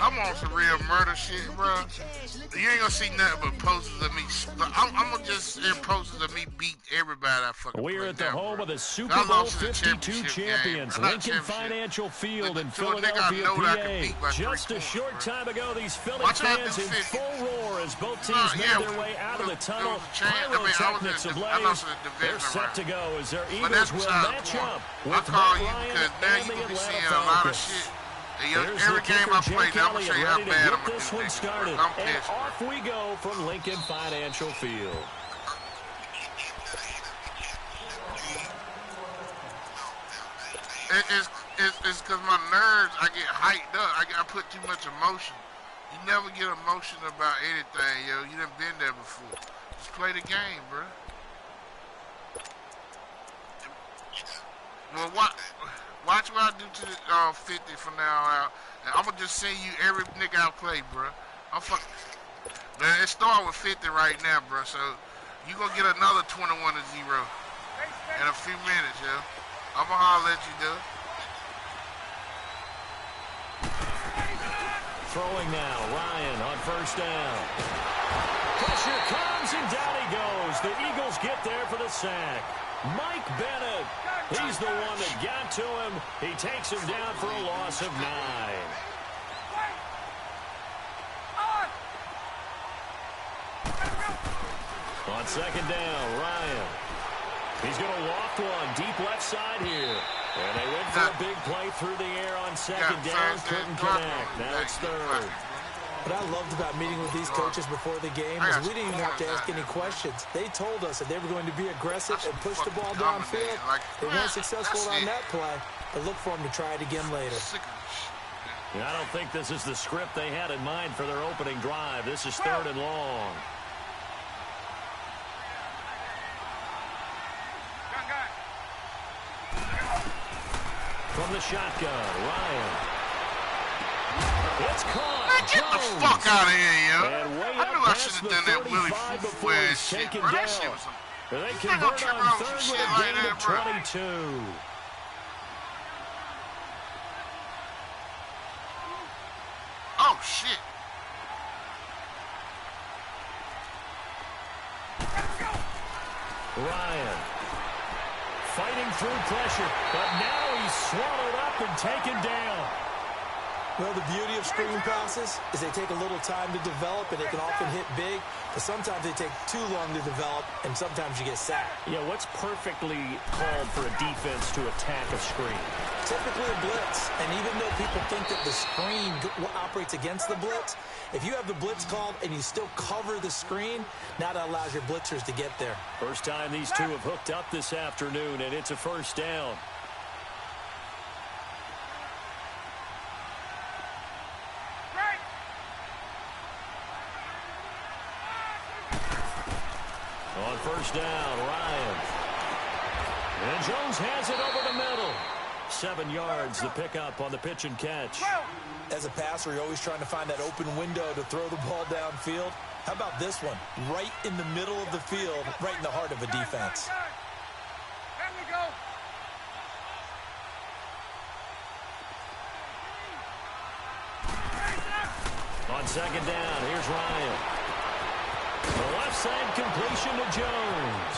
I'm on some real murder shit, bro. You ain't gonna see nothing but posters of me. I'm gonna just in posters of me beat everybody I fucking We're play at the now, home bro. of the Super Bowl 52 champions, game, Lincoln Financial Field in Philadelphia, PA. Just a short time ago, these Philly fans in full roar as both teams made their way out of the tunnel. Pyrotechnics ablaze. They're set to go as their Eagles will match up with Matt Ryan and the Atlanta Falcons. Every game I play, I'm gonna show you how bad I'm gonna do this. Started, and off we go from Lincoln Financial Field. It's because my nerves, I get hyped up. I put too much emotion. You never get emotional about anything, yo. You done been there before. Just play the game, bro. Well, watch what I do to the 50 from now out. And I'm going to just send you every nigga I play, bro. Man, it started with 50 right now, bro. So you going to get another 21-0 in a few minutes, yo. I'm going to holler at you, dude. Throwing now, Ryan on first down. Pressure comes and down he goes. The Eagles get there for the sack. Mike Bennett, he's the one that got to him. He takes him down for a loss of 9. On second down, Ryan. He's going to loft one deep left side here. And they went for a big play through the air on second down. Couldn't connect. Now it's third. What I loved about meeting with these coaches before the game is we didn't even have to ask any questions. They told us that they were going to be aggressive and push the ball downfield. They weren't successful on that play, but look for them to try it again later. Yeah, I don't think this is the script they had in mind for their opening drive. This is third and long. From the shotgun, Ryan. It's caught. Get the fuck out of here, yo. I knew I should have done that Willie Foo ass shit, bro. That shit was some... They convert on third with a gain of 22. Oh, shit. Ryan. Fighting through pressure, but now he's swallowed up and taken down. Well, the beauty of screen passes is they take a little time to develop, and they can often hit big, but sometimes they take too long to develop, and sometimes you get sacked. Yeah, what's perfectly called for a defense to attack a screen? Typically a blitz, and even though people think that the screen operates against the blitz, if you have the blitz called and you still cover the screen, now that allows your blitzers to get there. First time these two have hooked up this afternoon, and it's a first down. On first down, Ryan. And Jones has it over the middle. 7 yards, the pickup on the pitch and catch. As a passer, you're always trying to find that open window to throw the ball downfield. How about this one? Right in the middle of the field, right in the heart of a defense. On second down, here's Ryan. The left side completion to Jones.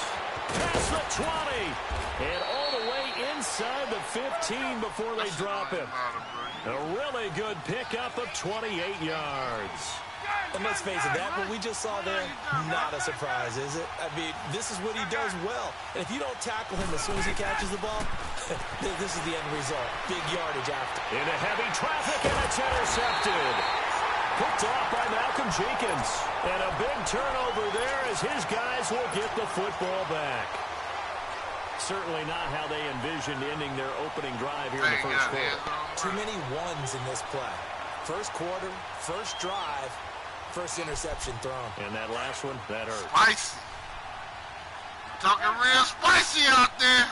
Past the 20. And all the way inside the 15 before they drop him. A really good pickup of 28 yards. And let's face it, that what we just saw there, not a surprise, is it? I mean, this is what he does well. And if you don't tackle him as soon as he catches the ball, this is the end result. Big yardage after. Into heavy traffic, and it's intercepted. Picked off by Malcolm Jenkins. And a big turnover there as his guys will get the football back. Certainly not how they envisioned ending their opening drive here in the first quarter. Too many ones in this play. First quarter, first drive, first interception thrown. And that last one, that hurt. Spicy. Talking real spicy out there.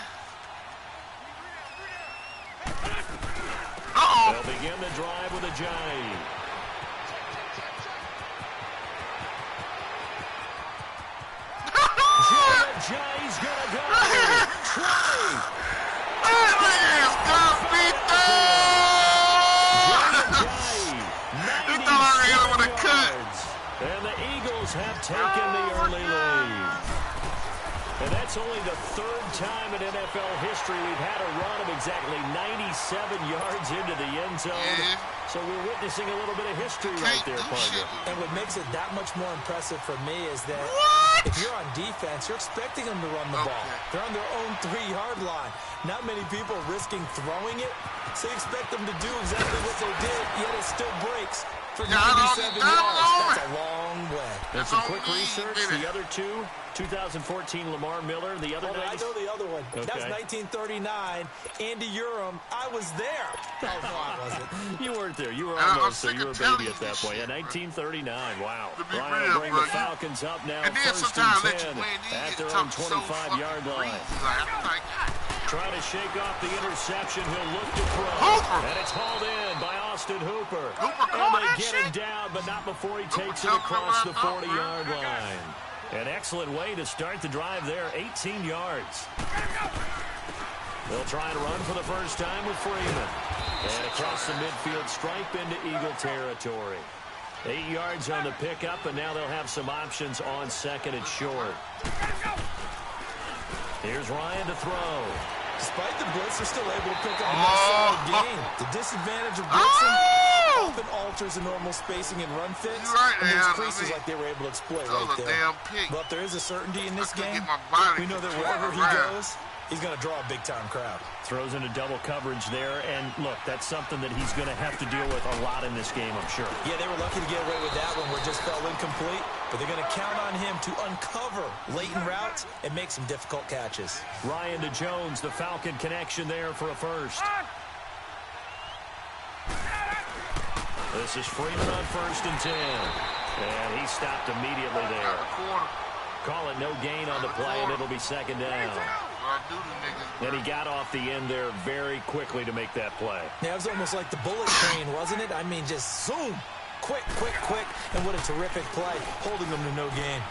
Uh-oh. They'll begin the drive with a Ajayi. Ajayi's gonna go. 20. That nigga is gonna be done. Ajayi, 9 yards. And the Eagles have taken the early lead. And that's only the third time in NFL history we've had a run of exactly 97 yards into the end zone. Yeah. So we're witnessing a little bit of history right there, partner. And what makes it that much more impressive for me is that if you're on defense, you're expecting them to run the ball. They're on their own 3-yard line. Not many people risking throwing it, so you expect them to do exactly what they did, yet it still breaks for 97 yards. That's a long way. And some quick research, the other two, 2014 Lamar Miller, the other I know the other one. Okay. That's 1939, Andy Urim. I was there. Oh, no, I wasn't. You weren't there. You were almost, so you were a baby at that point. Yeah, 1939. Wow. Ryan will bring the Falcons up now, first and 10 at their own 25-yard line. Trying to shake off the interception. He'll look to throw. And it's hauled in by Austin Hooper. And they get him down, but not before he takes it across the 40-yard line. An excellent way to start the drive there, 18 yards. They'll try and run for the first time with Freeman. And across the midfield stripe into Eagle territory. 8 yards on the pickup, and now they'll have some options on second and short. Here's Ryan to throw. Despite the blitz, they're still able to pick up a nice solid gain. The disadvantage of blitzing often alters the normal spacing and run fits. And those creases like they were able to exploit right there. But there is a certainty in this game. We know that wherever he goes, he's going to draw a big-time crowd. Throws into double coverage there, and look, that's something that he's going to have to deal with a lot in this game, I'm sure. Yeah, they were lucky to get away with that one where it just fell incomplete, but they're going to count on him to uncover latent routes and make some difficult catches. Ryan to Jones, the Falcon connection there for a first. This is Freeman on first and 10, and he stopped immediately there. Call it no gain on the play, and it'll be second down. And he got off the end there very quickly to make that play. Yeah, it was almost like the bullet train, wasn't it? I mean, just zoom. Quick, quick, quick. And what a terrific play, holding them to no gain.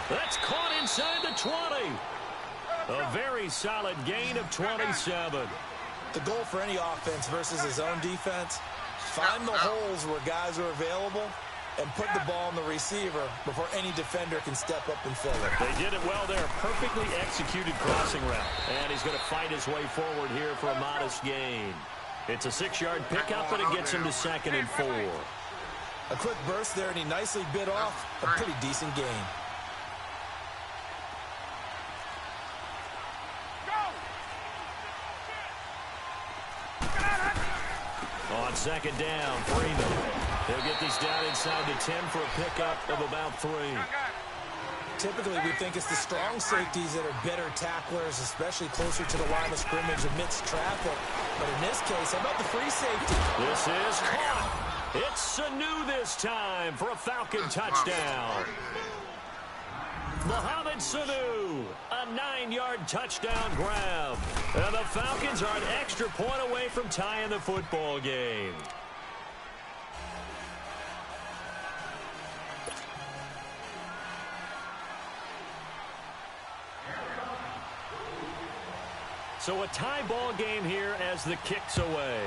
That's caught inside the 20. A very solid gain of 27. The goal for any offense versus his own defense, find the holes where guys are available and put the ball on the receiver before any defender can step up and fill it. They did it well there. Perfectly executed crossing route. And he's going to fight his way forward here for a modest gain. It's a 6-yard pickup, and it gets him to second and 4. A quick burst there, and he nicely bit off a pretty decent gain. On second down, Freeman. He'll get this down inside the 10 for a pickup of about 3. Typically, we think it's the strong safeties that are better tacklers, especially closer to the line of scrimmage amidst traffic. But in this case, how about the free safety? This is caught. It's Sanu this time for a Falcon touchdown. Mohamed Sanu, a 9-yard touchdown grab. And the Falcons are an extra point away from tying the football game. So a tie ball game here as the kick's away.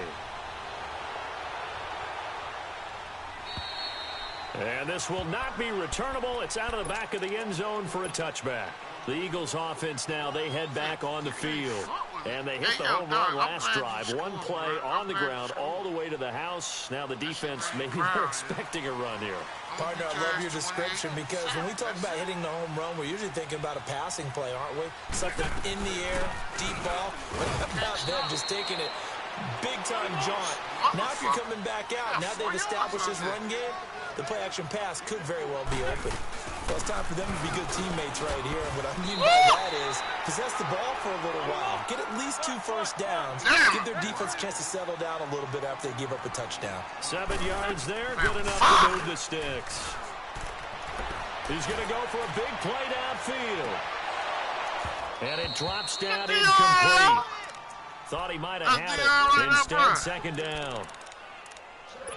And this will not be returnable. It's out of the back of the end zone for a touchback. The Eagles offense now, they head back on the field. And they hit the home run last drive. One play on the ground all the way to the house. Now the defense, maybe they're expecting a run here. Partner, I love your description because when we talk about hitting the home run, we're usually thinking about a passing play, aren't we? Something in the air, deep ball. But how about them just taking it big-time jaunt? Now if you're coming back out, now they've established this run game, the play-action pass could very well be open. Well, it's time for them to be good teammates right here. And what I mean by that is possess the ball for a little while. Get at least 2 first downs. Give their defense a chance to settle down a little bit after they give up a touchdown. 7 yards there. Good enough to move the sticks. He's going to go for a big play downfield. And it drops down incomplete. Thought he might have had it. Instead, second down.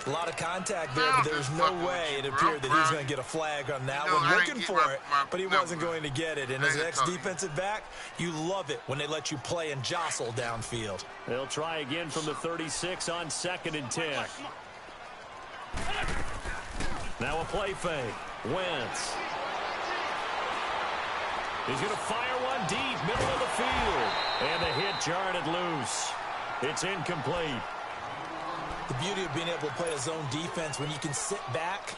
A lot of contact there, but there's no way it appeared that he's going to get a flag on that one. Looking for it, but he wasn't going to get it. And as an ex-defensive back, you love it when they let you play and jostle downfield. They'll try again from the 36 on 2nd and 10. Now a play fake. Wentz. He's going to fire one deep, middle of the field. And the hit jarred it loose. It's incomplete. The beauty of being able to play a zone defense when you can sit back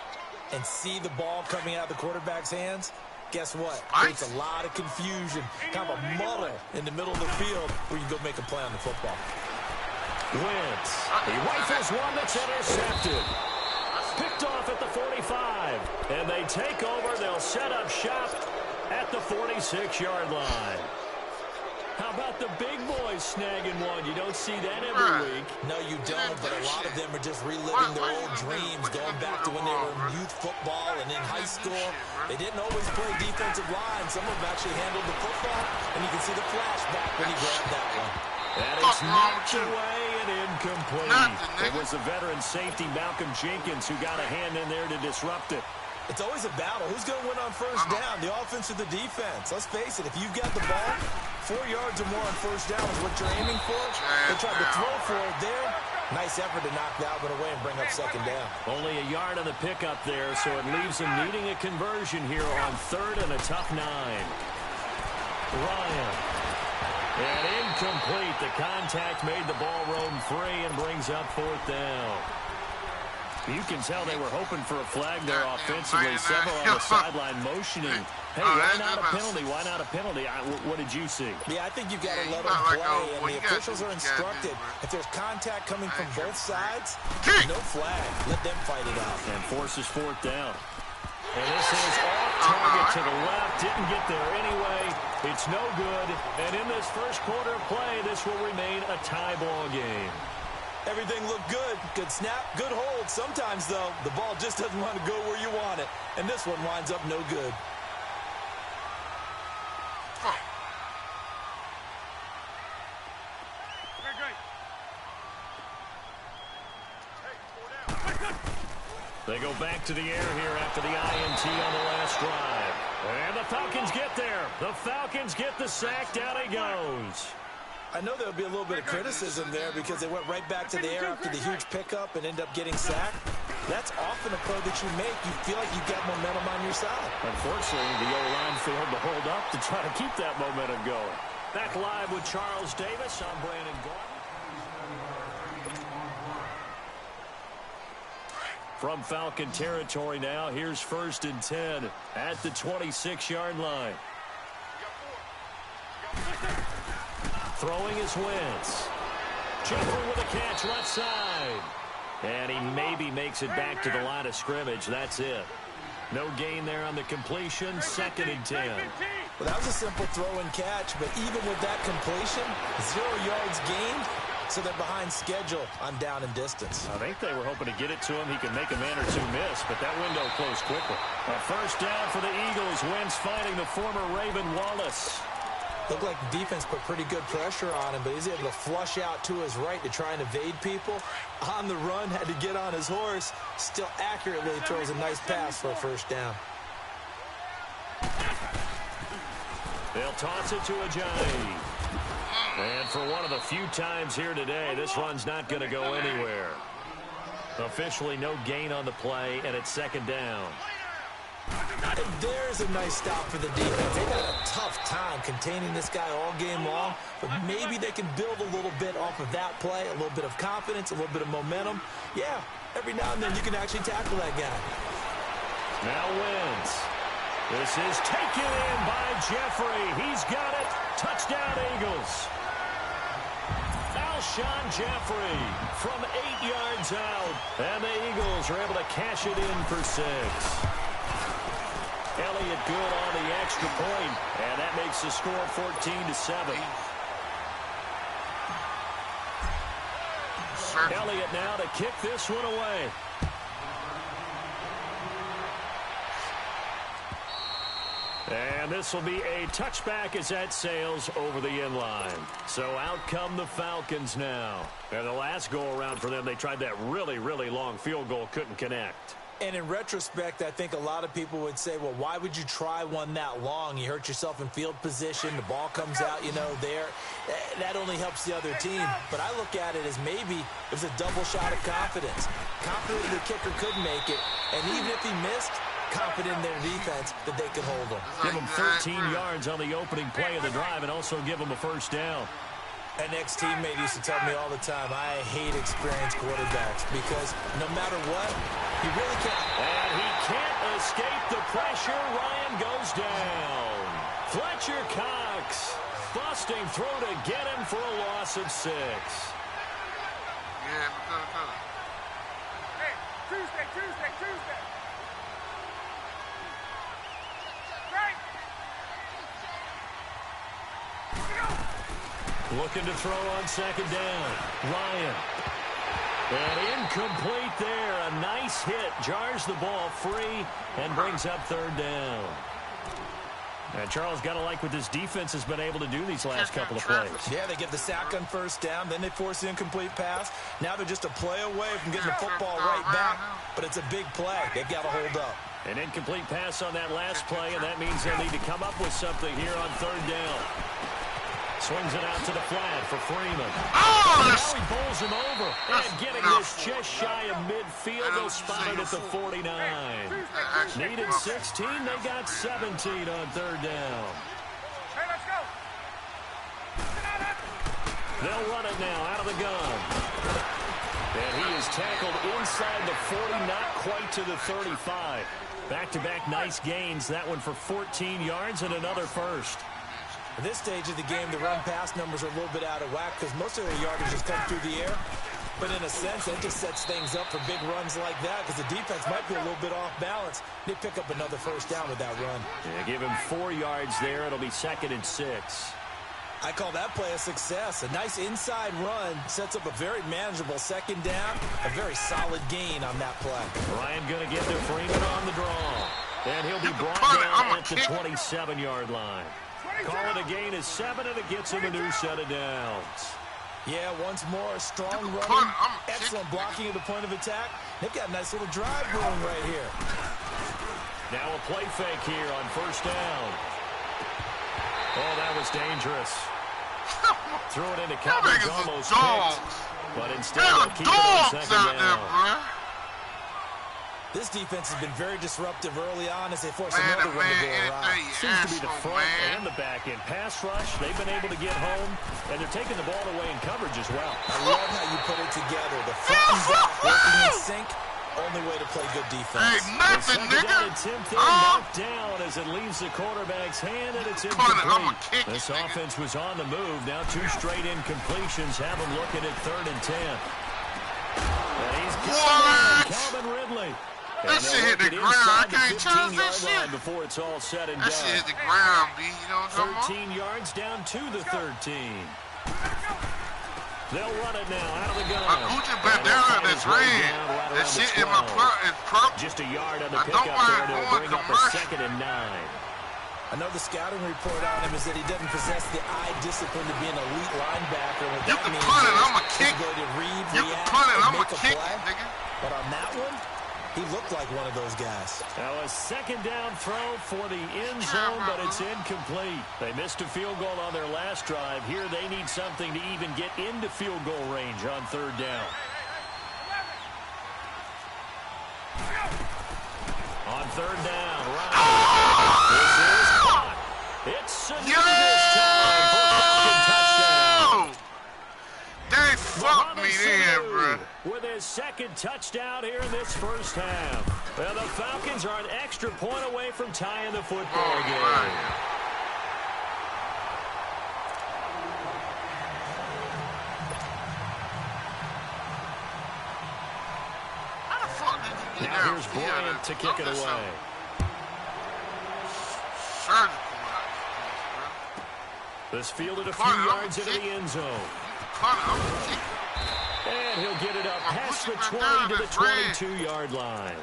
and see the ball coming out of the quarterback's hands, guess what? It's a lot of confusion, kind of a muddle in the middle of the field where you can go make a play on the football. Wentz. He rifles one that's intercepted. Picked off at the 45. And they take over. They'll set up shop at the 46-yard line. How about the big boys snagging one? You don't see that every week. No, you don't, but a lot of them are just reliving their old dreams, going back to when they were in youth football and in high school. They didn't always play defensive line. Some of them actually handled the football, and you can see the flashback when he grabbed that one. And it's knocked away and incomplete. It was the veteran safety Malcolm Jenkins who got a hand in there to disrupt it. It's always a battle. Who's going to win on first down, the offense or the defense? Let's face it, if you've got the ball, 4 yards or more on first down is what you're aiming for. They tried to throw for it there. Nice effort to knock that one away and bring up 2nd down. Only a yard on the pickup there, so it leaves them needing a conversion here on 3rd and a tough 9. Ryan. And incomplete. The contact made the ball roam free and brings up 4th down. You can tell they were hoping for a flag there offensively. Several on the sideline motioning. Hey, why not a penalty? Why not a penalty? What did you see? Yeah, I think you've got to let them play, and the officials are instructed. If there's contact coming from both sides, no flag. Let them fight it out. And forces 4th down. And this is off target to the left. Didn't get there anyway. It's no good. And in this first quarter of play, this will remain a tie ball game. Everything looked good. Good snap, good hold. Sometimes, though, the ball just doesn't want to go where you want it. And this one winds up no good. They go back to the air here after the INT on the last drive. And the Falcons get there. The Falcons get the sack. Down he goes. I know there'll be a little bit of criticism there because they went right back to the air after the huge pickup and end up getting sacked. That's often a play that you make. You feel like you've got momentum on your side. Unfortunately, the O-line failed to hold up to try to keep that momentum going. Back live with Charles Davis. I'm Brandon Gordon. From Falcon territory now, here's 1st and 10 at the 26-yard line. Throwing his Wentz. Jeffrey with a catch left side. And he maybe makes it back to the line of scrimmage. That's it. No gain there on the completion. 2nd and 10. Well, that was a simple throw and catch, but even with that completion, 0 yards gained, so they're behind schedule on down and distance. I think they were hoping to get it to him. He could make a man or two miss, but that window closed quickly. A first down for the Eagles. Wentz finding the former Raven Wallace. Looked like the defense put pretty good pressure on him, but he's able to flush out to his right to try and evade people. On the run, had to get on his horse. Still accurately throws a nice pass for a first down. They'll toss it to Ajayi. And for one of the few times here today, this run's not going to go anywhere. Officially no gain on the play, and it's 2nd down. And there's a nice stop for the defense. They've had a tough time containing this guy all game long, but maybe they can build a little bit off of that play, a little bit of confidence, a little bit of momentum. Yeah, every now and then you can actually tackle that guy. Now Wentz. This is taken in by Jeffrey. He's got it. Touchdown, Eagles. Alshon Jeffrey from 8 yards out. And the Eagles are able to cash it in for 6. Elliott good on the extra point, and that makes the score 14-7. Elliott now to kick this one away. And this will be a touchback as that sails over the inline. So out come the Falcons now. And the last go-around for them, they tried that really, really long field goal, couldn't connect. And in retrospect, I think a lot of people would say, well, why would you try one that long? You hurt yourself in field position. The ball comes out, there. That only helps the other team. But I look at it as maybe it was a double shot of confidence. Confident the kicker could make it. And even if he missed, confident in their defense that they could hold him. Give him 13 yards on the opening play of the drive and also give him a first down. An ex-teammate used to tell me all the time, I hate experienced quarterbacks because no matter what, he really can't. And he can't escape the pressure. Ryan goes down. Fletcher Cox busting through to get him for a loss of 6. Yeah, Hey, Tuesday. Right. Looking to throw on second down. Ryan. And incomplete there. A nice hit. Jars the ball free and brings up third down. And Charles, got to like what this defense has been able to do these last couple of plays. Yeah, they get the sack on first down, then they force the incomplete pass. Now they're just a play away from getting the football right back, but it's a big play. They've got to hold up. An incomplete pass on that last play, and that means they'll need to come up with something here on third down. Swings it out to the flat for Freeman. Oh, now he bowls him over. And getting this just shy of midfield. They'll spot it at the 49. Needed 16. They got 17 on third down. Hey, let's go. They'll run it now out of the gun. And he is tackled inside the 40, not quite to the 35. Back-to-back nice gains. That one for 14 yards and another first. At this stage of the game, the run-pass numbers are a little bit out of whack because most of their yardage has come through the air. But in a sense, that just sets things up for big runs like that because the defense might be a little bit off balance. They pick up another first down with that run. Yeah, give him 4 yards there. It'll be 2nd and 6. I call that play a success. A nice inside run sets up a very manageable second down. A very solid gain on that play. Ryan going to get to Freeman on the draw. And he'll be brought down at the 27-yard line. Call it a gain of 7, and it gets him a new set of downs. Yeah, once more, strong running, excellent blocking at the point of attack. They've got a nice little drive going right here. Now a play fake here on first down. Oh, that was dangerous. Threw it into coverage, almost picked. But instead, they'll keep it on second down. This defense has been very disruptive early on as they force another one to go around. Seems to be the front and the back end. Pass rush, they've been able to get home, and they're taking the ball away in coverage as well. I love how you put it together. The front and back working in sync, only way to play good defense. Hey, nothing, nigga. Knocked down as it leaves the quarterback's hand, and it's incomplete. This offense was on the move. Now 2 straight incompletions have them looking at 3rd and 10. And he's got Calvin Ridley. That shit hit the ground. I can't challenge that shit. Before it's all said and done. That shit hit the ground, B. You know what I'm talking about? 13 yards down to the 13. They'll run it now out of the gun. My Gucci bandana that's red. That shit in my purple. Just a yard on the pickup there to bring up a 2nd and 9. I know the scouting report on him is that he doesn't possess the eye discipline to be an elite linebacker. What you can punt it, I'm a kick. You can punt it, I'm a kick, nigga. But on that one, he looked like one of those guys. Now a 2nd down throw for the end zone, but it's incomplete. They missed a field goal on their last drive. Here they need something to even get into field goal range on 3rd down. On 3rd down, Ryan. This is caught. It's Sanu this time for a touchdown. They fucked me there, bro. With his 2nd touchdown here in this first half. Well, the Falcons are an extra point away from tying the football game. How the fuck did you get now here's Bryant to kick it away. This fielded a few yards into the end zone. And he'll get it up past the 20 to the 22-yard line.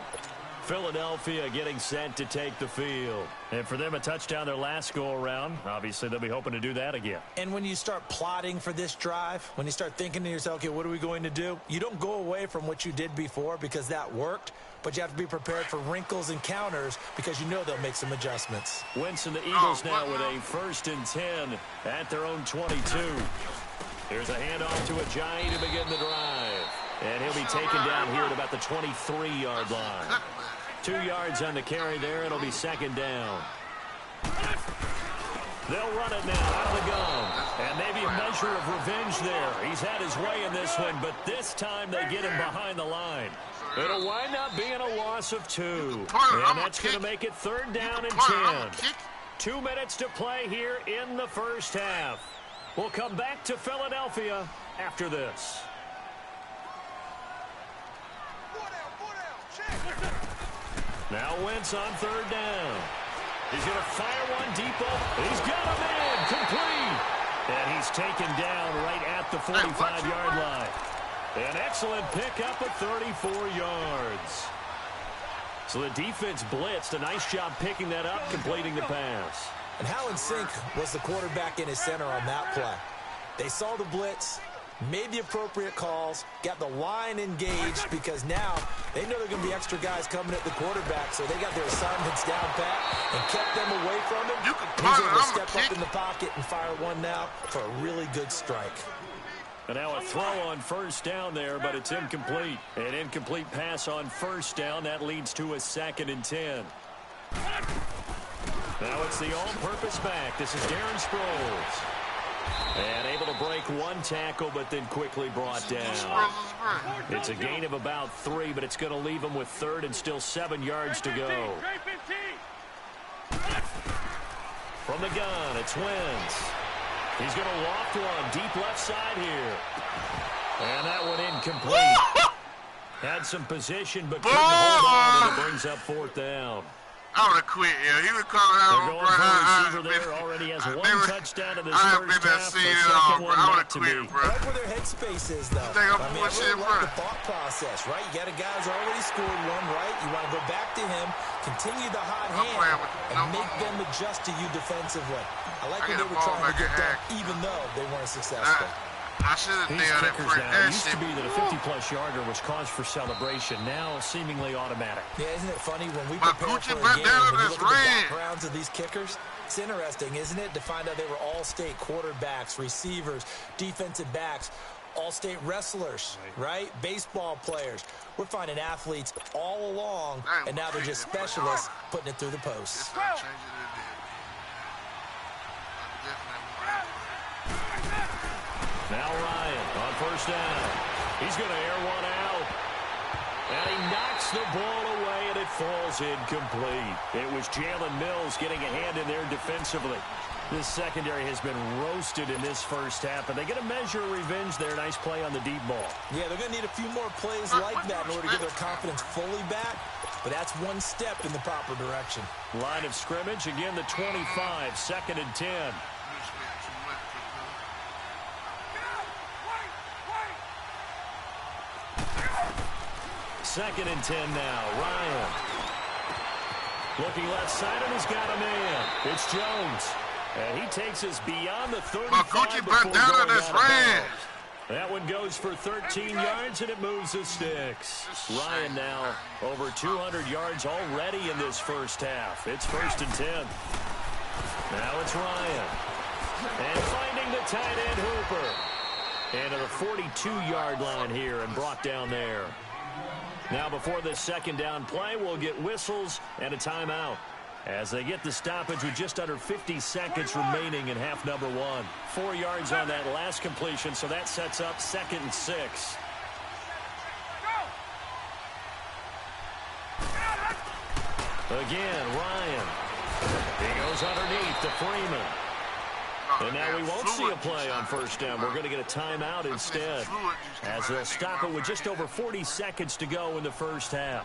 Philadelphia getting set to take the field. And for them, a touchdown their last go-around. Obviously, they'll be hoping to do that again. And when you start plotting for this drive, when you start thinking to yourself, okay, what are we going to do? You don't go away from what you did before because that worked, but you have to be prepared for wrinkles and counters because you know they'll make some adjustments. Wentz and the Eagles now with a 1st and 10 at their own 22. Here's a handoff to Ajayi to begin the drive. And he'll be taken down here at about the 23-yard line. 2 yards on the carry there. It'll be 2nd down. They'll run it now out of the gun. And maybe a measure of revenge there. He's had his way in this one, but this time they get him behind the line. It'll wind up being a loss of 2. And that's going to make it 3rd down and 10. 2 minutes to play here in the first half. We'll come back to Philadelphia after this. Now Wentz on 3rd down. He's going to fire one deep over. He's got him in. Complete. And he's taken down right at the 45-yard line. An excellent pickup of 34 yards. So the defense blitzed. A nice job picking that up, completing the pass. And how in sync was the quarterback and his center on that play? They saw the blitz, made the appropriate calls, got the line engaged because now they know there are going to be extra guys coming at the quarterback, so they got their assignments down pat and kept them away from him. He's able to step up in the pocket and fire one now for a really good strike. And now a throw on 1st down there, but it's incomplete. An incomplete pass on 1st down. That leads to a 2nd and 10. Now it's the all-purpose back. This is Darren Sproles. And able to break one tackle, but then quickly brought down. It's a gain of about 3, but it's going to leave him with 3rd and still 7 yards to go. From the gun, it's Wentz. He's going to loft one deep left side here. And that one incomplete. Had some position, but couldn't hold on, and it brings up 4th down. I would have quit, yeah. He would call it out. They're going for a receiver there. Already has 1 touchdown in this first half. The second one not to be. I like where their headspace is, though. I mean, I really like the thought process, right? You got a guy who's already scored one, right? You want to go back to him, continue the hot hand, and make them adjust to you defensively. I like when they were trying to get done, even though they weren't successful. I should have nailed it for it used to be that a 50-plus yarder was cause for celebration. Now seemingly automatic. Yeah, isn't it funny when we prepare for a game, when you look at the backgrounds of these kickers? It's interesting, isn't it, to find out they were all-state quarterbacks, receivers, defensive backs, all-state wrestlers, right? Baseball players. We're finding athletes all along, and now they're just specialists putting it through the posts. Now Ryan on 1st down. He's going to air one out. And he knocks the ball away, and it falls incomplete. It was Jalen Mills getting a hand in there defensively. This secondary has been roasted in this first half, and they get a measure of revenge there. Nice play on the deep ball. Yeah, they're going to need a few more plays like that in order to get their confidence fully back. But that's one step in the proper direction. Line of scrimmage, again the 25, 2nd and 10. 2nd and 10 now. Ryan. Looking left side, and he's got a man. It's Jones. And he takes us beyond the 35 before going out of bounds. That one goes for 13 yards, and it moves the sticks. Ryan now over 200 yards already in this first half. It's 1st and 10. Now it's Ryan. And finding the tight end Hooper. And to the 42-yard line here and brought down there. Now before this 2nd down play, we'll get whistles and a timeout as they get the stoppage with just under 50 seconds remaining in half number 1. 4 yards on that last completion, so that sets up 2nd and 6. Again, Ryan. He goes underneath to Freeman. And now we won't see a play on 1st down. We're going to get a timeout instead, as they'll stop it with just over 40 seconds to go in the first half.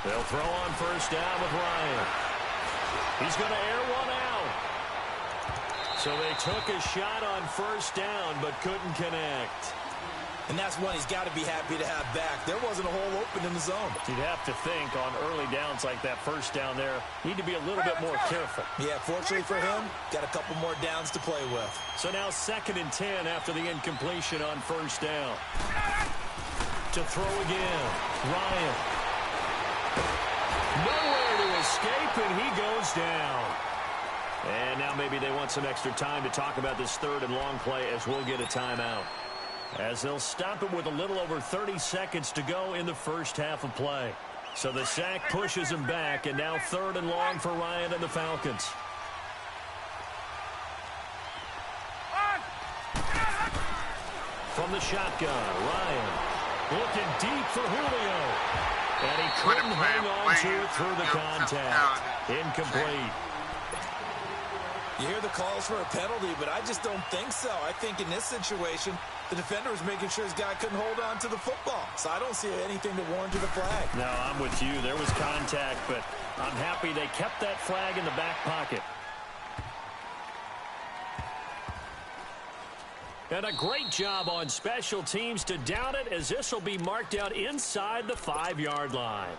They'll throw on first down with Ryan. He's going to air one out. So they took a shot on first down but couldn't connect. And that's one he's got to be happy to have back. There wasn't a hole open in the zone. You'd have to think on early downs like that first down there, need to be a little bit more careful. Yeah, fortunately for him, got a couple more downs to play with. So now 2nd and 10 after the incompletion on first down. To throw again, Ryan. Nowhere to escape, and he goes down. And now maybe they want some extra time to talk about this 3rd and long play as we'll get a timeout. As they'll stop it with a little over 30 seconds to go in the first half of play. So the sack pushes him back, and now 3rd and long for Ryan and the Falcons. From the shotgun, Ryan looking deep for Julio. And he couldn't hang on to it through the contact. Incomplete. You hear the calls for a penalty, but I just don't think so. I think in this situation, the defender was making sure his guy couldn't hold on to the football. So I don't see anything to warrant the flag. No, I'm with you. There was contact, but I'm happy they kept that flag in the back pocket. And a great job on special teams to down it, as this will be marked out inside the 5-yard line.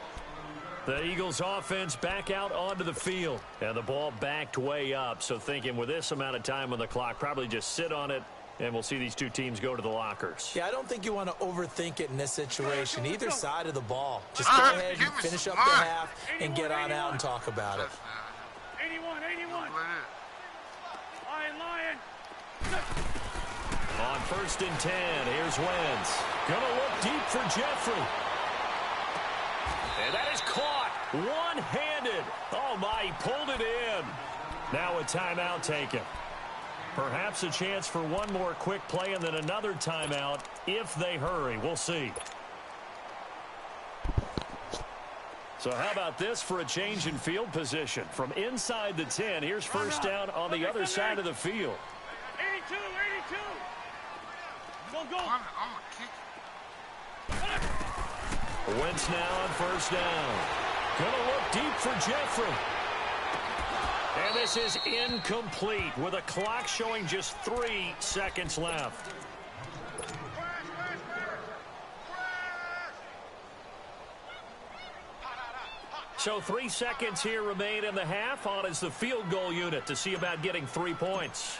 The Eagles offense back out onto the field. And the ball backed way up. So thinking with this amount of time on the clock, probably just sit on it, and we'll see these two teams go to the lockers. Yeah, I don't think you want to overthink it in this situation. Either side of the ball. Just go ahead and finish up the half and get on out and talk about it. 81. Lion. On 1st and 10, here's Wentz. Gonna look deep for Jeffrey. And that is caught one-handed. Oh, my, he pulled it in. Now a timeout taken. Perhaps a chance for one more quick play and then another timeout if they hurry. We'll see. So how about this for a change in field position? From inside the 10, here's first down on the other side of the field. 82. Go. Wentz now on first down. Gonna look deep for Jeffrey. And this is incomplete with a clock showing just 3 seconds left. So 3 seconds here remain in the half. On is the field goal unit to see about getting 3 points.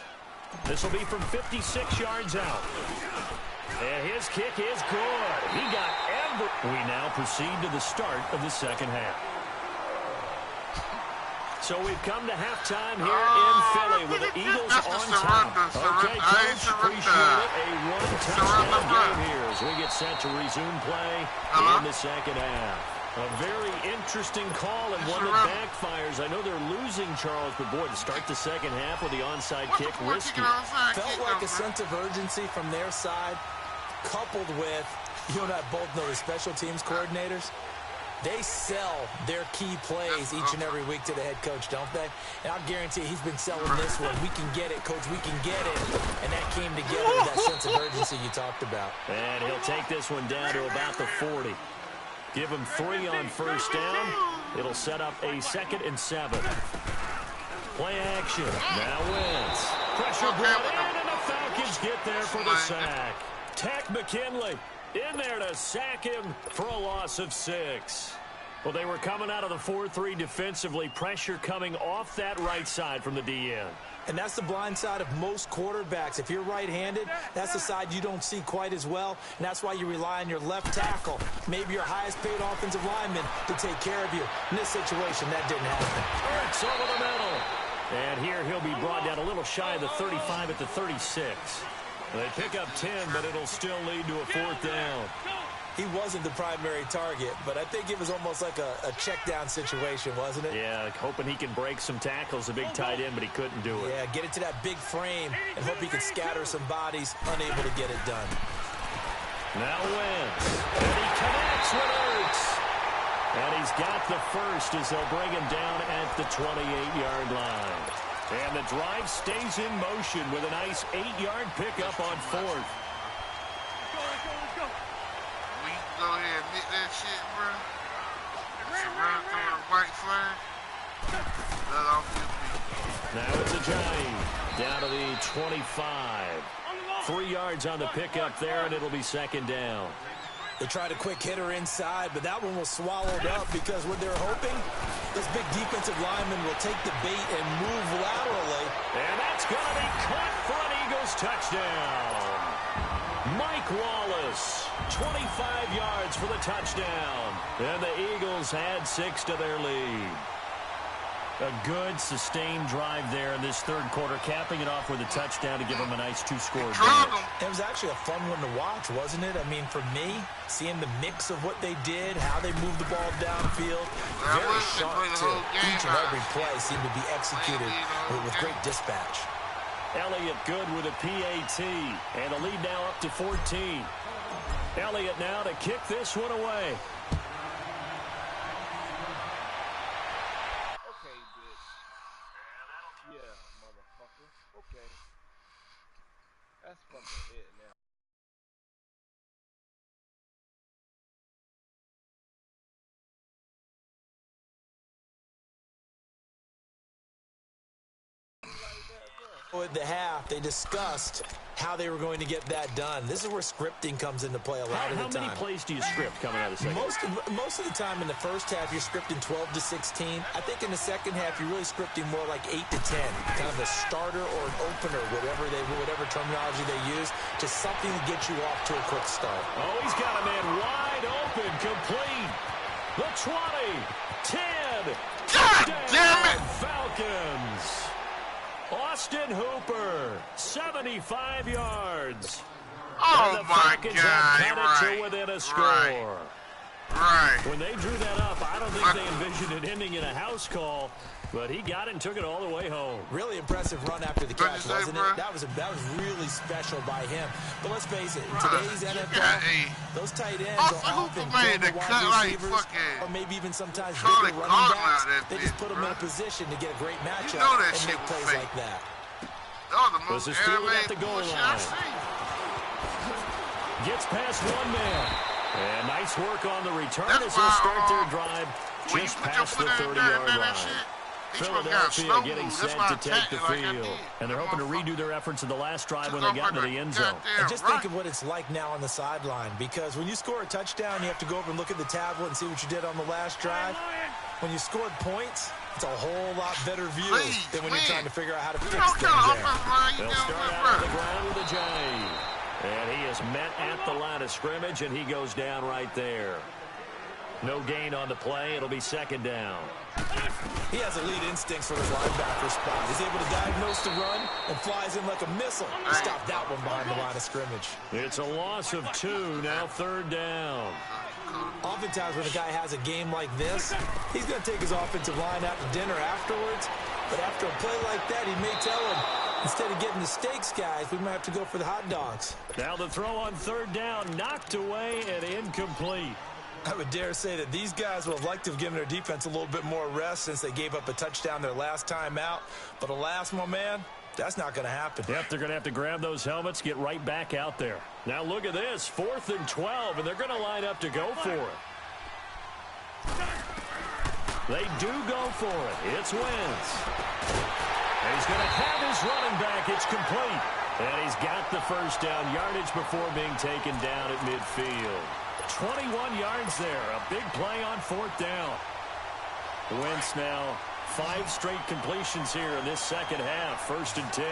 This will be from 56 yards out. And his kick is good. He got We now proceed to the start of the second half. So we've come to halftime here in Philly with the Eagles on top. Okay, Coach, appreciate it. A one-touchdown game here as we get set to resume play in the second half. A very interesting call and one that backfires. I know they're losing, Charles, but boy, to start the second half with the onside kick, risky. Felt like a sense of urgency from their side, coupled with, you and I both know the special teams coordinators. They sell their key plays each and every week to the head coach, don't they? And I'll guarantee he's been selling this one. We can get it, Coach. We can get it. And that came together with that sense of urgency you talked about. And he'll take this one down to about the 40. Give him 3 on first down. It'll set up a 2nd and 7. Play action. Now Wentz. Pressure brought in, and the Falcons get there for the sack. Tech McKinley in there to sack him for a loss of 6. Well, they were coming out of the 4-3 defensively. Pressure coming off that right side from the DN. And that's the blind side of most quarterbacks. If you're right-handed, that's the side you don't see quite as well. And that's why you rely on your left tackle, maybe your highest-paid offensive lineman, to take care of you. In this situation, that didn't happen. It's over the middle. And here he'll be brought down a little shy of the 35 at the 36. They pick up 10, but it'll still lead to a 4th down. He wasn't the primary target, but I think it was almost like a check-down situation, wasn't it? Yeah, hoping he can break some tackles, a big tight end, but he couldn't do it. Yeah, get it to that big frame and hope he can scatter some bodies, unable to get it done. Now Wentz, and he connects with Ertz. And he's got the first as they'll bring him down at the 28-yard line. And the drive stays in motion with a nice 8-yard pickup on 4th. Let's go. Go ahead and hit that shit, bro. Surround through the white flag. Let off your feet. Now it's a Johnny. Down to the 25. 3 yards on the pickup there, and it'll be second down. They tried a quick hitter inside, but that one was swallowed up because what they're hoping, this big defensive lineman will take the bait and move laterally. And that's going to be caught for an Eagles touchdown. Mike Wallace, 25 yards for the touchdown. And the Eagles add 6 to their lead. A good, sustained drive there in this third quarter, capping it off with a touchdown to give them a nice 2-score advantage. It was actually a fun one to watch, wasn't it? I mean, for me, seeing the mix of what they did, how they moved the ball downfield, very sharp to each and every play seemed to be executed with great dispatch. Elliott good with a PAT, and the lead now up to 14. Elliott now to kick this one away. That's fucking it now. At the half, they discussed how they were going to get that done. This is where scripting comes into play a lot of the time. How many plays do you script coming out of the second? Most of the time in the first half, you're scripting 12 to 16. I think in the second half, you're really scripting more like 8 to 10, kind of a starter or an opener, whatever terminology they use, just something to get you off to a quick start. Oh, he's got a man wide open, complete. The 20, 10. God damn it! Falcons. Austin Hooper, 75 yards. Oh, my God. Right. To within a score. Right. When they drew that up, I don't think they envisioned it ending in a house call, but he got it and took it all the way home. Really impressive run after the catch, wasn't it? That was really special by him. But let's face it, in today's NFL, those tight ends are often wide receivers, or maybe even sometimes bigger running backs. They just put them in a position to get a great matchup and make plays like that. This is Steele at the goal line. Gets past one man. And nice work on the return as they'll start their drive just past the 30-yard line. Philadelphia getting set to take the field. And they're hoping to redo their efforts in the last drive when they got into the end zone. And just think of what it's like now on the sideline, because when you score a touchdown, you have to go over and look at the tablet and see what you did on the last drive. When you scored points, it's a whole lot better view than when you're trying to figure out how to fix things there. They'll start out on the ground with a J. And he is met at the line of scrimmage, and he goes down right there. No gain on the play. It'll be second down. He has elite instincts for his linebacker spot. He's able to diagnose the run and flies in like a missile to stop that one behind the line of scrimmage. It's a loss of 2, now third down. Oftentimes when a guy has a game like this, he's going to take his offensive line out to dinner afterwards. But after a play like that, he may tell him, instead of getting the steaks, guys, we might have to go for the hot dogs. Now the throw on third down, knocked away and incomplete. I would dare say that these guys would have liked to have given their defense a little bit more rest since they gave up a touchdown their last time out. But alas, my man, that's not going to happen. Yep, they're going to have to grab those helmets, get right back out there. Now look at this, 4th and 12, and they're going to line up to go for it. They do go for it. It's Wentz. He's going to have his running back. It's complete. And he's got the first down yardage before being taken down at midfield. 21 yards there. A big play on 4th down. Wentz now 5 straight completions here in this second half. 1st and 10.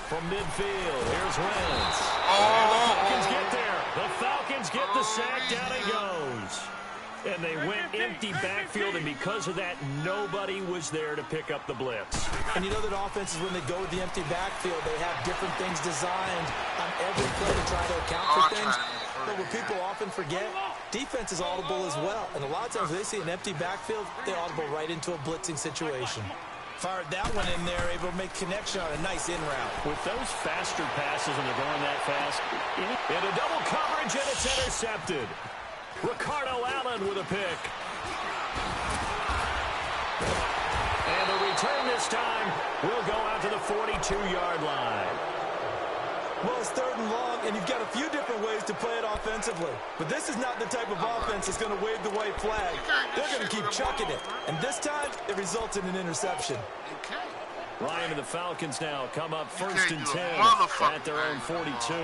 From midfield, here's Wentz. And the Falcons get there. The Falcons get the sack. Down he goes. And they went empty backfield, and because of that, nobody was there to pick up the blitz. And you know that offenses, when they go with the empty backfield, they have different things designed on every play to try to account for things. But what people often forget, defense is audible as well. And a lot of times when they see an empty backfield, they audible right into a blitzing situation. Fired that one in there, able to make connection on a nice in route. With those faster passes when they're going that fast, into double coverage, and it's intercepted. Ricardo Allen with a pick. And the return this time will go out to the 42-yard line. Well, it's 3rd and long, and you've got a few different ways to play it offensively. But this is not the type of offense that's going to wave the white flag. They're going to keep chucking it. And this time, it results in an interception. Ryan and the Falcons now come up 1st and 10 at their own 42.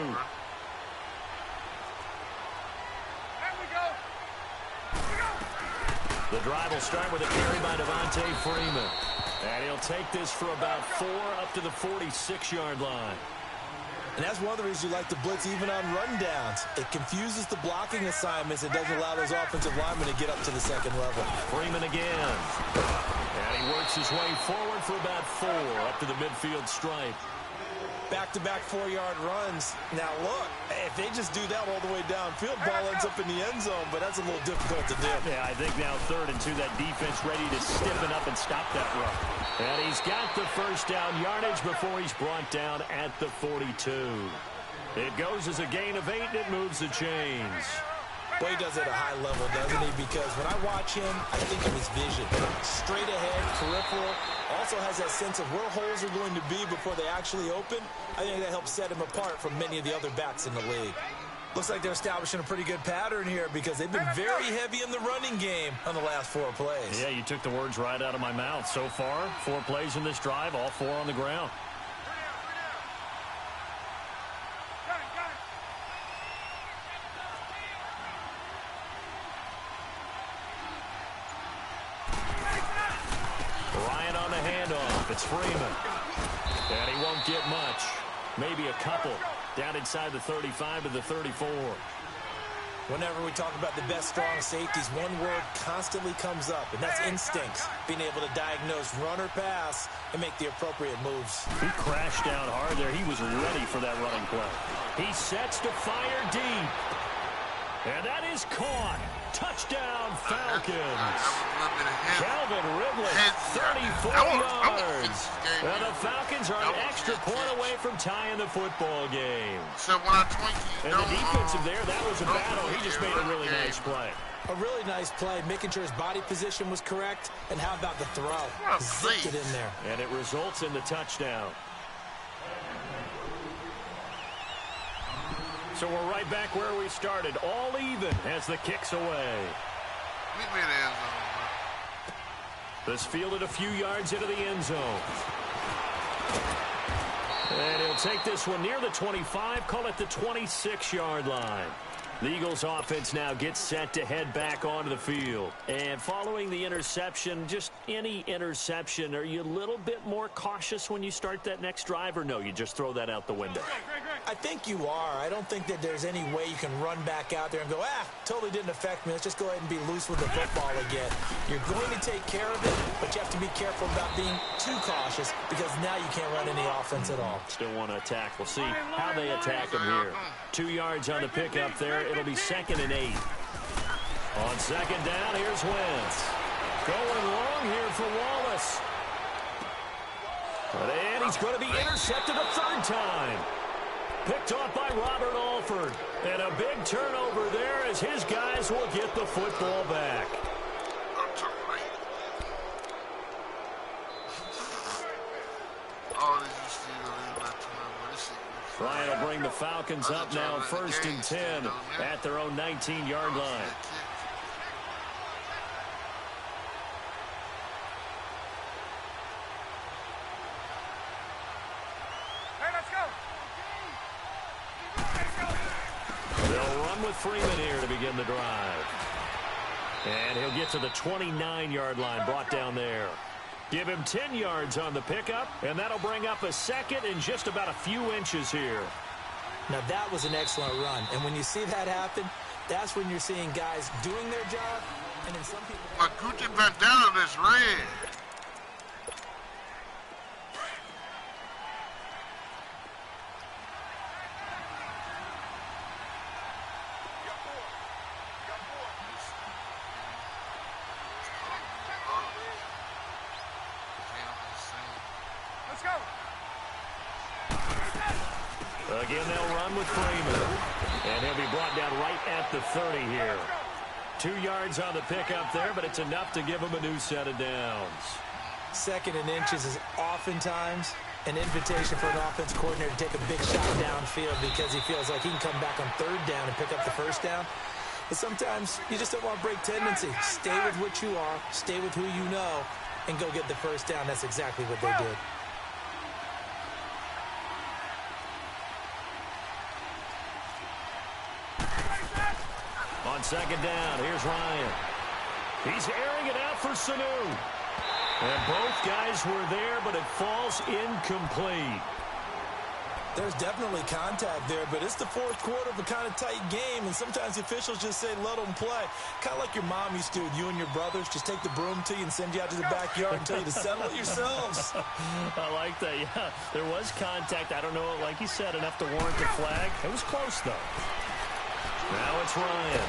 The drive will start with a carry by Devontae Freeman. And he'll take this for about 4 up to the 46-yard line. And that's one of the reasons you like to blitz even on rundowns. It confuses the blocking assignments. It doesn't allow those offensive linemen to get up to the 2nd level. Freeman again. And he works his way forward for about 4 up to the midfield stripe. Back-to-back 4-yard runs. Now, look, if they just do that all the way downfield, ball ends up in the end zone, but that's a little difficult to do. Yeah, I think now 3rd and 2, that defense ready to stiffen up and stop that run. And he's got the 1st down yardage before he's brought down at the 42. It goes as a gain of 8, and it moves the chains. Well, he does it at a high level, doesn't he? Because when I watch him, I think of his vision. Straight ahead, peripheral. Also has that sense of where holes are going to be before they actually open. I think that helps set him apart from many of the other backs in the league. Looks like they're establishing a pretty good pattern here because they've been very heavy in the running game on the last 4 plays. Yeah, you took the words right out of my mouth. So far, 4 plays in this drive, all 4 on the ground. Ryan on the handoff. It's Freeman. And he won't get much. Maybe a couple. Down inside the 35 to the 34. Whenever we talk about the best strong safeties, one word constantly comes up, and that's instincts. Being able to diagnose run or pass and make the appropriate moves. He crashed down hard there. He was ready for that running play. He sets to fire deep. And that is caught. Touchdown, Falcons. Calvin Ridley, 34 yards. And the Falcons are an extra point away from tying the football game. So when I twink you, and the defensive there, that was a battle. He just made a really nice play. A really nice play, making sure his body position was correct. And how about the throw? Zipped it in there. And it results in the touchdown. So we're right back where we started, all even as the kick's away. This fielded a few yards into the end zone. And he'll take this one near the 25, call it the 26-yard line. The Eagles offense now gets set to head back onto the field. And following the interception, just any interception, are you a little bit more cautious when you start that next drive, or no, you just throw that out the window? I think you are. I don't think that there's any way you can run back out there and go, totally didn't affect me. Let's just go ahead and be loose with the football again. You're going to take care of it, but you have to be careful about being too cautious because now you can't run any offense at all. Still want to attack. We'll see how they attack him here. 2 yards on the pickup there. It'll be 2nd and 8. On 2nd down, here's Wentz. Going long here for Wallace. And he's going to be intercepted a 3rd time. Picked off by Robert Alford. And a big turnover there as his guys will get the football back. Ryan will bring the Falcons up now 1st and 10 at their own 19-yard line. They'll run with Freeman here to begin the drive. And he'll get to the 29-yard line, brought down there. Give him 10 yards on the pickup, and that'll bring up a 2nd and just about a few inches here. Now, that was an excellent run. And when you see that happen, that's when you're seeing guys doing their job, and then some people... My Gucci bandana is red. Again, they'll run with Freeman. And he'll be brought down right at the 30 here. 2 yards on the pickup there, but it's enough to give him a new set of downs. 2nd and inches is oftentimes an invitation for an offense coordinator to take a big shot downfield because he feels like he can come back on third down and pick up the first down. But sometimes you just don't want to break tendency. Stay with what you are, stay with who you know, and go get the first down. That's exactly what they did. On second down, here's Ryan. He's airing it out for Sanu. And both guys were there, but it falls incomplete. There's definitely contact there, but it's the fourth quarter of a kind of tight game, and sometimes the officials just say, let them play. Kind of like your mom used to with you and your brothers. Just take the broom to you and send you out to the backyard and tell you to settle it yourselves. I like that, yeah. There was contact. I don't know, like you said, enough to warrant the flag. It was close, though. Now it's Ryan.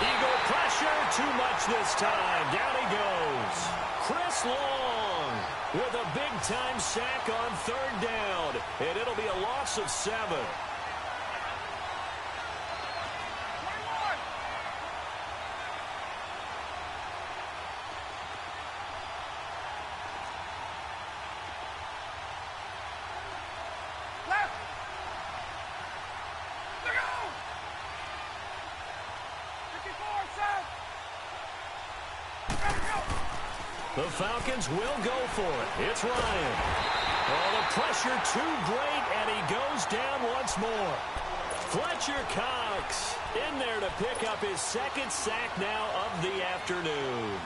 Eagle pressure, too much this time. Down he goes. Chris Long with a big-time sack on third down, and it'll be a loss of 7. The Falcons will go for it. It's Ryan. Oh, the pressure too great, and he goes down once more. Fletcher Cox in there to pick up his second sack now of the afternoon.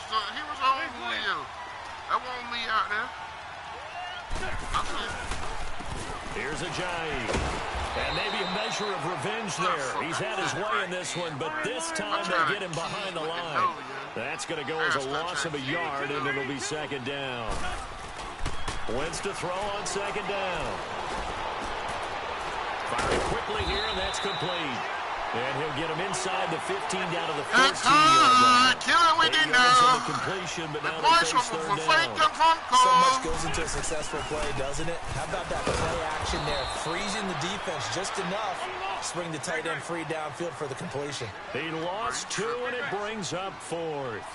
He was on you. That wasn't me out there. Here's Ajayi. And maybe a measure of revenge there. He's had his way in this one, but this time they get him behind the line. That's going to go as a loss of a yard, and it'll be second down. Wentz to throw on second down. Firing quickly here, and that's complete. And he'll get him inside the 15 down to the 14-yard line. Kill it with the now. Completion, but now they face third down. So much goes into a successful play, doesn't it? How about that play action there? Freezing the defense just enough. Swing the tight end free downfield for the completion. He lost 2, and it brings up 4th.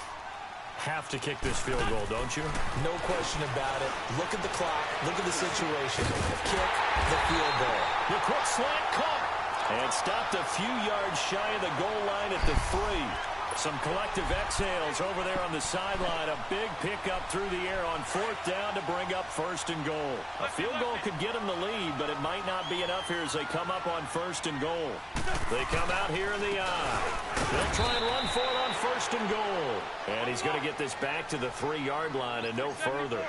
Have to kick this field goal, don't you? No question about it. Look at the clock. Look at the situation. Kick the field goal. The quick slant caught. And stopped a few yards shy of the goal line at the 3. Some collective exhales over there on the sideline. A big pickup through the air on 4th down to bring up 1st and goal. A field goal could get them the lead, but it might not be enough here as they come up on 1st and goal. They come out here in the eye. They'll try and run for it on 1st and goal. And he's going to get this back to the 3-yard line and no further.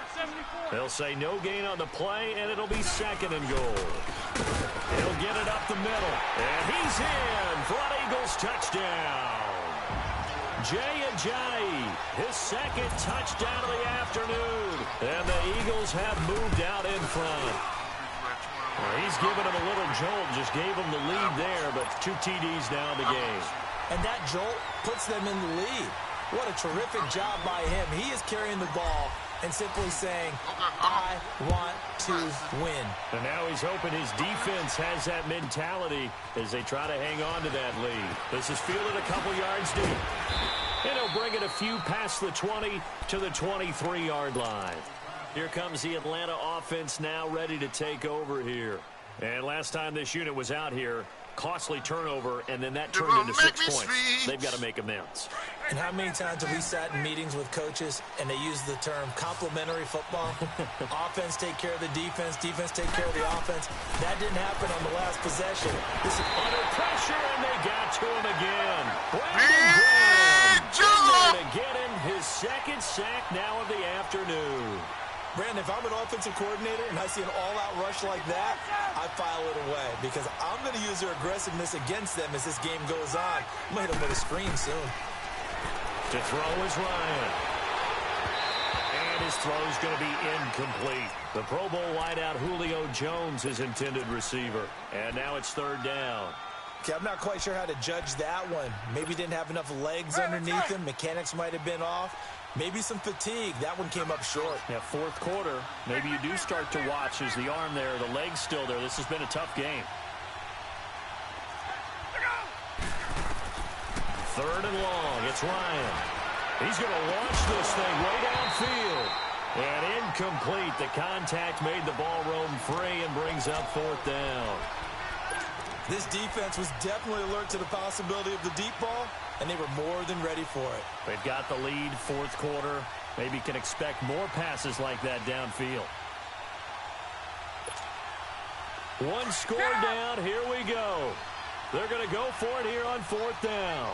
They'll say no gain on the play, and it'll be 2nd and goal. He'll get it up the middle. And he's in for an Eagles touchdown. Jay Ajayi, his second touchdown of the afternoon. And the Eagles have moved out in front. Well, he's given him a little jolt, just gave him the lead there, but 2 TDs now in the game. And that jolt puts them in the lead. What a terrific job by him. He is carrying the ball and simply saying, I want to win. And now he's hoping his defense has that mentality as they try to hang on to that lead. This is fielded a couple yards deep. And he'll bring it a few past the 20 to the 23-yard line. Here comes the Atlanta offense now ready to take over here. And last time this unit was out here, costly turnover, and then that turned into 6 points. They've got to make amends. And how many times have we sat in meetings with coaches and they use the term complementary football? Offense take care of the defense, defense take care of the offense. That didn't happen on the last possession. This is under pressure, and they got to him again. Brandon Graham to get him his second sack now of the afternoon. Brandon, if I'm an offensive coordinator and I see an all-out rush like that, I file it away because I'm going to use their aggressiveness against them as this game goes on. I'm going to hit them with a screen soon. To throw is Ryan. And his throw is going to be incomplete. The Pro Bowl wideout Julio Jones is intended receiver. And now it's 3rd down. Okay, I'm not quite sure how to judge that one. Maybe didn't have enough legs underneath him. Mechanics might have been off. Maybe some fatigue. That one came up short. Yeah, fourth quarter. Maybe you do start to watch as the arm there, the leg's still there. This has been a tough game. Third and long. It's Ryan. He's going to launch this thing way downfield. And incomplete. The contact made the ball roam free and brings up fourth down. This defense was definitely alert to the possibility of the deep ball, and they were more than ready for it. They've got the lead, fourth quarter. Maybe can expect more passes like that downfield. One score down. Here we go. They're going to go for it here on fourth down.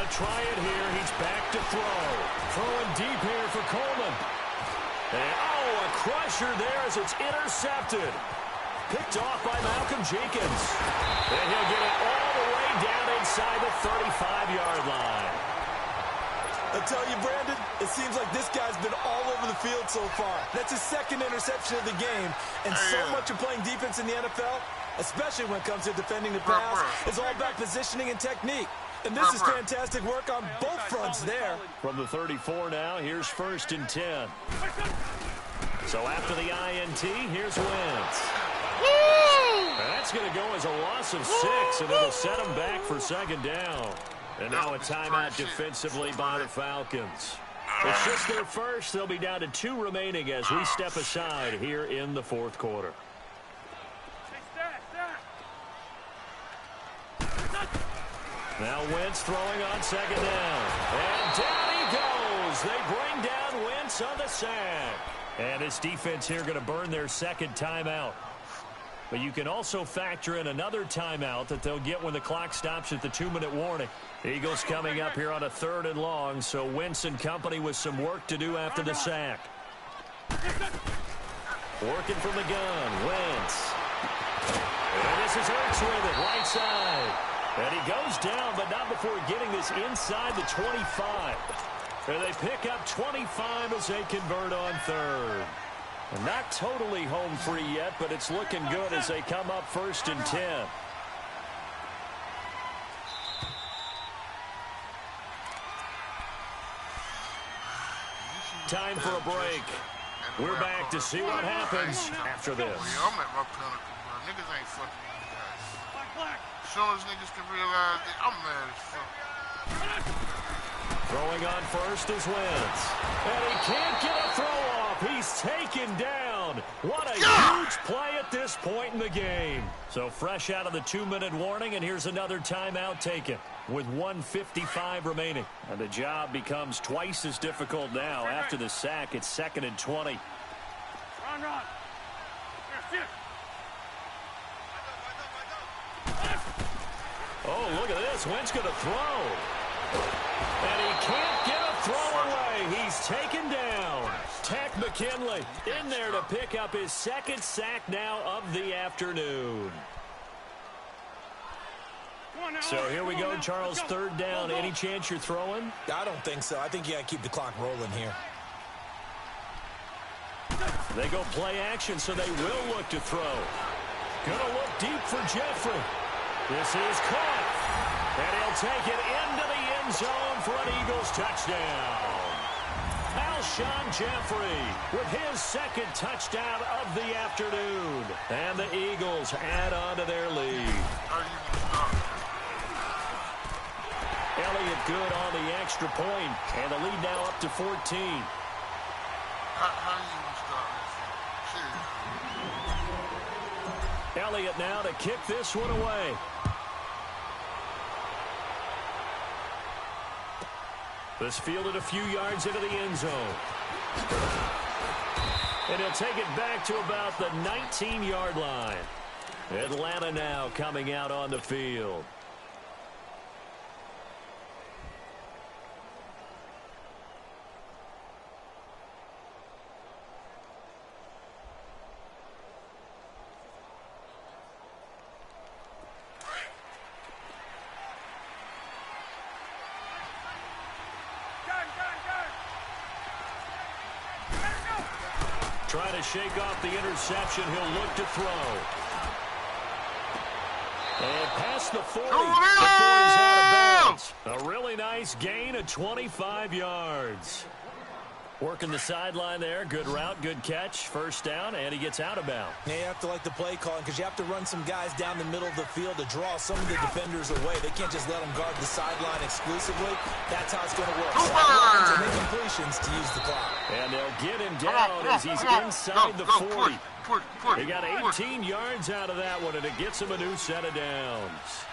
Try it here. He's back to throw. Throwing deep here for Coleman. And, a crusher there as it's intercepted. Picked off by Malcolm Jenkins. And he'll get it all the way down inside the 35-yard line. I tell you, Brandon, it seems like this guy's been all over the field so far. That's his second interception of the game. And so much of playing defense in the NFL, especially when it comes to defending the pass, is all about positioning and technique. And this is fantastic work on both fronts there. From the 34 now, here's first and 10. So after the INT, here's Wentz. That's going to go as a loss of 6, and it'll set them back for second down. And now a timeout defensively by the Falcons. It's just their first. They'll be down to 2 remaining as we step aside here in the fourth quarter. Now Wentz throwing on second down. And down he goes. They bring down Wentz on the sack. And this defense here going to burn their second timeout. But you can also factor in another timeout that they'll get when the clock stops at the 2-minute warning. Eagles coming up here on a third and long, so Wentz and company with some work to do after the sack. Working from the gun, Wentz. And this is Ertz with it, right side. And he goes down, but not before getting this inside the 25. And they pick up 25 as they convert on third. And not totally home free yet, but it's looking good as they come up first and 10. Time for a break. We're back to see what happens after this. I'm at my pinnacle, bro. Niggas ain't fucking these guys. As soon as niggas can realize that I'm mad as fuck. Throwing on first is Wentz. And he can't get a throw off. He's taken down. What a huge play at this point in the game. So fresh out of the 2-minute warning, and here's another timeout taken with 1:55 remaining. And the job becomes twice as difficult now. After the sack, it's 2nd and 20. Run. Oh, look at this. Wentz going to throw. And he can't get a throw away. He's taken down. Tack McKinley in there to pick up his second sack now of the afternoon. So here we go, Charles, third down. Any chance you're throwing? I don't think so. I think you got to keep the clock rolling here. They go play action, so they will look to throw. Going to look deep for Jeffrey. This is caught. And he'll take it into the end zone for an Eagles touchdown. Alshon Jeffrey with his second touchdown of the afternoon. And the Eagles add on to their lead. Elliott good on the extra point, and the lead now up to 14. How do you start this? Elliott now to kick this one away. This fielded a few yards into the end zone. And he'll take it back to about the 19-yard line. Atlanta now coming out on the field. try to shake off the interception. He'll look to throw. And past the 40. Before he's out of bounds. A really nice gain of 25 yards. Working the sideline there. Good route, good catch. First down, and he gets out of bounds. Yeah, you have to like the play calling because you have to run some guys down the middle of the field to draw some of the defenders away. They can't just let them guard the sideline exclusively. That's how it's going to work. Sidelines and then completions to use the clock. And they'll get him down as he's inside the 40. He got 18 yards out of that one, and it gets him a new set of downs.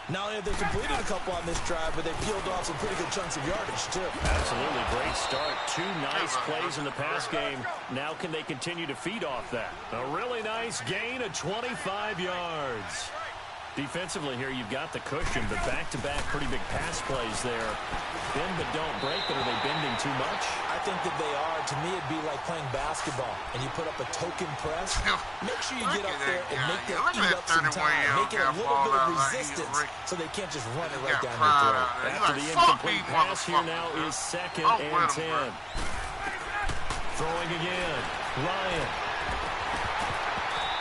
Not only have they completed a couple on this drive, but they peeled off some pretty good chunks of yardage, too. Absolutely. Great start. 2 nice plays in the pass game. Now can they continue to feed off that? A really nice gain of 25 yards. Defensively here, you've got the cushion, but back-to-back pretty big pass plays there. Bend but don't break, but are they bending too much? I think that they are. To me, it'd be like playing basketball, and you put up a token press. Make sure you get up there and make them eat up some time. Make it a little bit of resistance so they can't just run it right down your throat. After the incomplete pass here now is 2nd and 10. Throwing again. Ryan.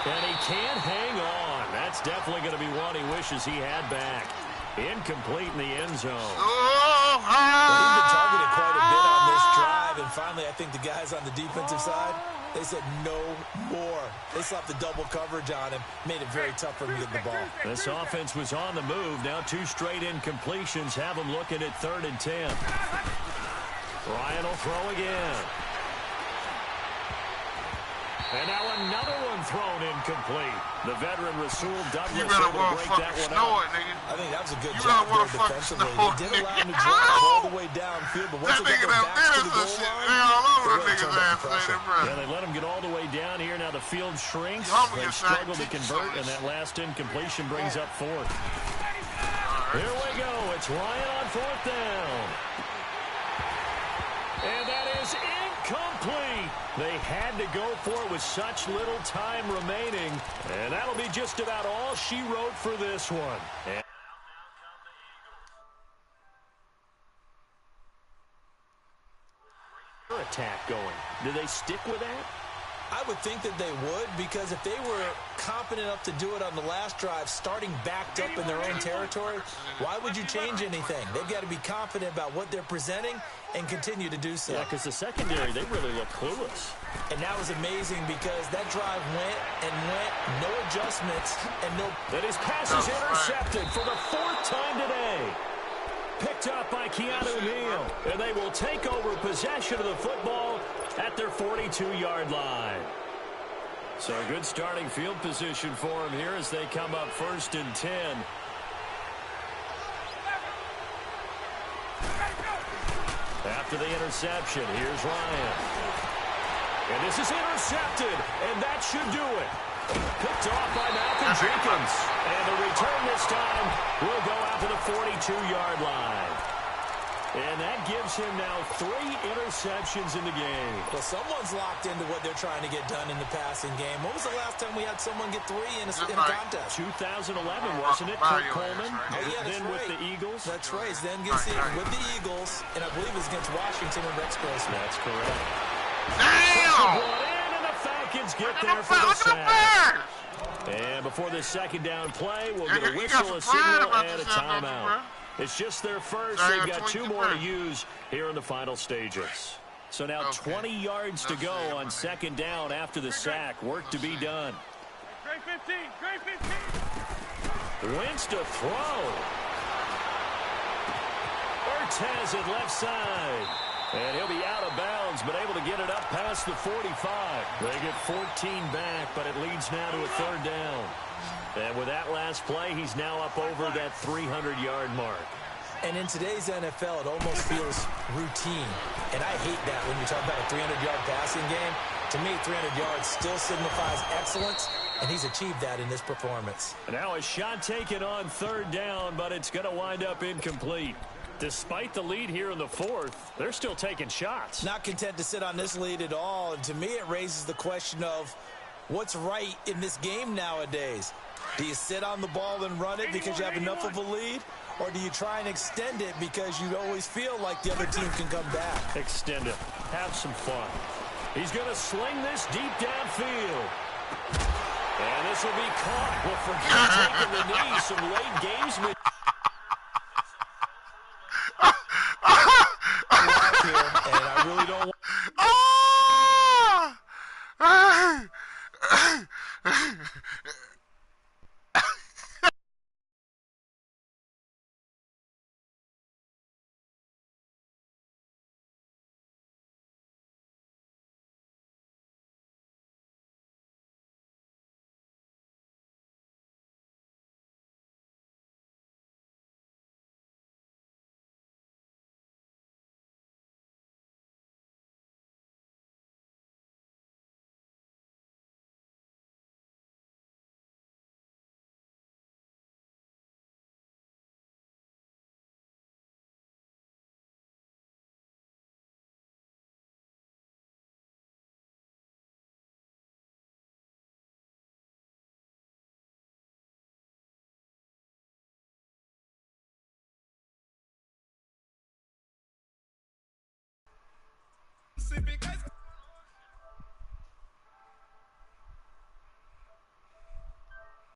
And he can't hang on. That's definitely going to be one he wishes he had back. Incomplete in the end zone. Well, he's been targeted quite a bit on this drive, and finally I think the guys on the defensive side, they said no more. They slapped the double coverage on him, made it very tough for him to get the ball. This offense was on the move. Now 2 straight incompletions have him looking at 3rd and 10. Ryan will throw again. And now another one thrown incomplete. The veteran Rasul Douglas able to break that one up. I think that was a good job there defensively. They did allow him to drive all the way downfield, but once they got their backs to the goal line, yeah, they let him get all the way down here. Now the field shrinks. They struggle to convert, and that last incompletion brings up 4th. Here we go. It's Ryan on 4th down. And that is incomplete. They had to go for it with such little time remaining. And that'll be just about all she wrote for this one. And attack going. Do they stick with that? I would think that they would, because if they were competent enough to do it on the last drive, starting backed up in their own territory, why would you change anything? They've got to be confident about what they're presenting and continue to do so. Yeah, because the secondary, they really look clueless. And that was amazing because that drive went and went, no adjustments, and no... That his pass is intercepted for the 4th time today. Picked up by Keanu Neal, and they will take over possession of the football at their 42-yard line. So a good starting field position for them here as they come up 1st and 10. After the interception, here's Ryan. And this is intercepted, and that should do it. Picked off by Malcolm Jenkins. And the return this time will go out to the 42-yard line. And that gives him now 3 interceptions in the game. Well, someone's locked into what they're trying to get done in the passing game. When was the last time we had someone get 3 in a contest? 2011, wasn't it? Kurt Coleman. Oh, yeah, then with the Eagles. That's right. Then gets it with the Eagles. And I believe it's against Washington and Rex Grossman. That's correct. Damn! And the Falcons get there for the sack. And before the 2nd down play, we'll get a whistle, a signal, and a timeout. It's just their first. They've got 2 more to use here in the final stages. So now 20 yards to go on 2nd down after the sack. Work to be done. Grade 15, grade 15. Wentz to throw. Ertz has it left side. And he'll be out of bounds, but able to get it up past the 45. They get 14 back, but it leads now to a 3rd down. And with that last play, he's now up over that 300-yard mark. And in today's NFL, it almost feels routine. And I hate that when you talk about a 300-yard passing game. To me, 300 yards still signifies excellence, and he's achieved that in this performance. And now a shot taken on 3rd down, but it's going to wind up incomplete. Despite the lead here in the 4th, they're still taking shots. Not content to sit on this lead at all. And to me, it raises the question of what's right in this game nowadays. Do you sit on the ball and run it because you have enough of a lead? Or do you try and extend it because you always feel like the other team can come back? Extend it. Have some fun. He's going to sling this deep downfield. And this will be caught. Well, forget taking the knee. Some late gamesmanship. Here, and I really don't want... Because